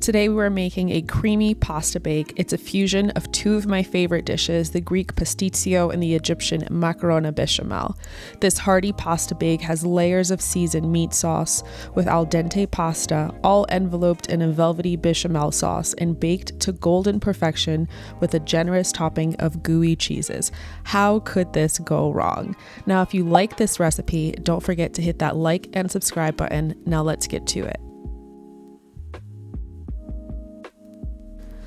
Today we're making a creamy pasta bake. It's a fusion of two of my favorite dishes, the Greek Pastitsio and the Egyptian Macarona Bechamel. This hearty pasta bake has layers of seasoned meat sauce with al dente pasta, all enveloped in a velvety bechamel sauce and baked to golden perfection with a generous topping of gooey cheeses. How could this go wrong? Now, if you like this recipe, don't forget to hit that like and subscribe button. Now let's get to it.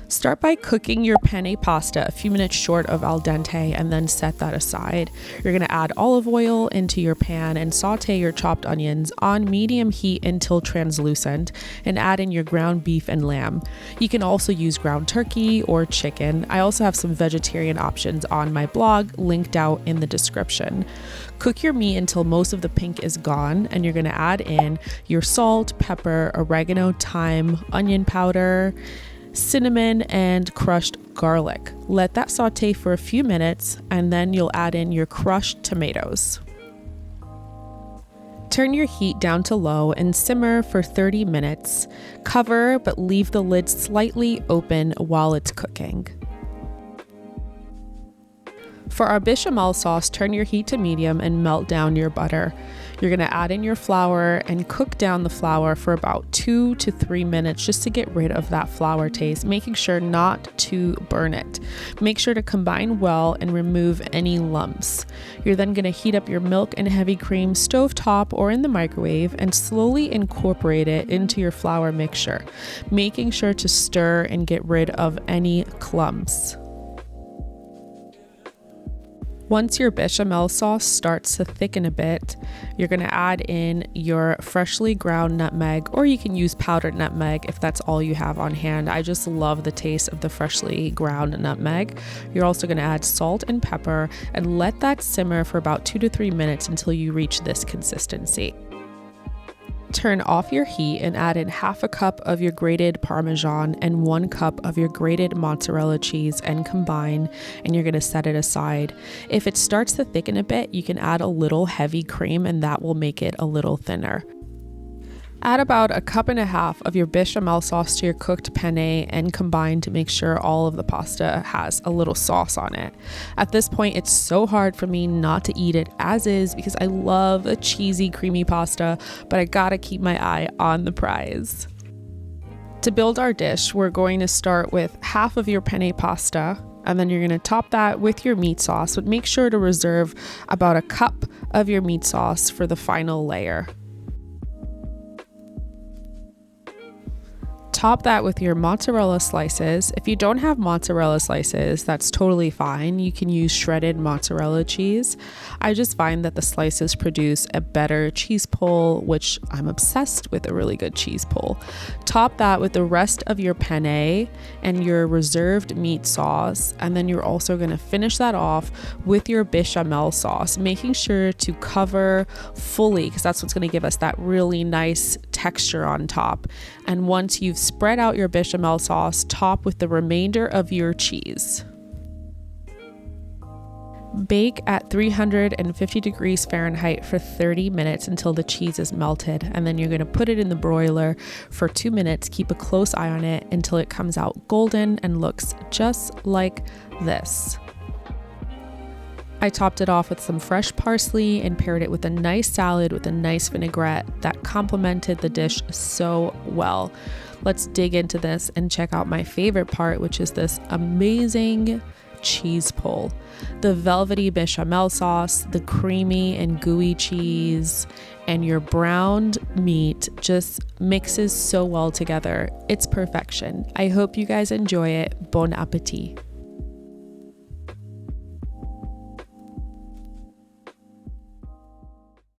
Start by cooking your penne pasta a few minutes short of al dente and then set that aside. You're going to add olive oil into your pan and saute your chopped onions on medium heat until translucent, and add in your ground beef and lamb. You can also use ground turkey or chicken. I also have some vegetarian options on my blog linked out in the description. Cook your meat until most of the pink is gone, and you're going to add in your salt, pepper, oregano, thyme, onion powder, cinnamon, and crushed garlic. Let that saute for a few minutes, and then you'll add in your crushed tomatoes. Turn your heat down to low and simmer for 30 minutes. Cover, but leave the lid slightly open while it's cooking. For our bechamel sauce, turn your heat to medium and melt down your butter. You're going to add in your flour and cook down the flour for about 2 to 3 minutes just to get rid of that flour taste, making sure not to burn it. Make sure to combine well and remove any lumps. You're then going to heat up your milk and heavy cream stovetop or in the microwave and slowly incorporate it into your flour mixture, making sure to stir and get rid of any clumps. Once your bechamel sauce starts to thicken a bit, you're going to add in your freshly ground nutmeg, or you can use powdered nutmeg if that's all you have on hand. I just love the taste of the freshly ground nutmeg. You're also going to add salt and pepper and let that simmer for about 2 to 3 minutes until you reach this consistency. Turn off your heat and add in half a cup of your grated parmesan and 1 cup of your grated mozzarella cheese and combine, and you're going to set it aside. If it starts to thicken a bit, you can add a little heavy cream and that will make it a little thinner. Add about 1.5 cups of your bechamel sauce to your cooked penne and combine to make sure all of the pasta has a little sauce on it. At this point, it's so hard for me not to eat it as is because I love a cheesy, creamy pasta, but I gotta keep my eye on the prize. To build our dish, we're going to start with half of your penne pasta, and then you're going to top that with your meat sauce, but make sure to reserve about 1 cup of your meat sauce for the final layer. Top that with your mozzarella slices. If you don't have mozzarella slices, that's totally fine. You can use shredded mozzarella cheese. I just find that the slices produce a better cheese pull, which I'm obsessed with a really good cheese pull. Top that with the rest of your penne and your reserved meat sauce, and then you're also going to finish that off with your bechamel sauce, making sure to cover fully because that's what's going to give us that really nice texture on top. And once you've spread out your bechamel sauce, top with the remainder of your cheese. Bake at 350 degrees Fahrenheit for 30 minutes until the cheese is melted, and then you're going to put it in the broiler for 2 minutes. Keep a close eye on it until it comes out golden and looks just like this. I topped it off with some fresh parsley and paired it with a nice salad with a nice vinaigrette that complemented the dish so well. Let's dig into this and check out my favorite part, which is this amazing cheese pull. The velvety bechamel sauce, the creamy and gooey cheese, and your browned meat just mixes so well together. It's perfection. I hope you guys enjoy it. Bon appetit.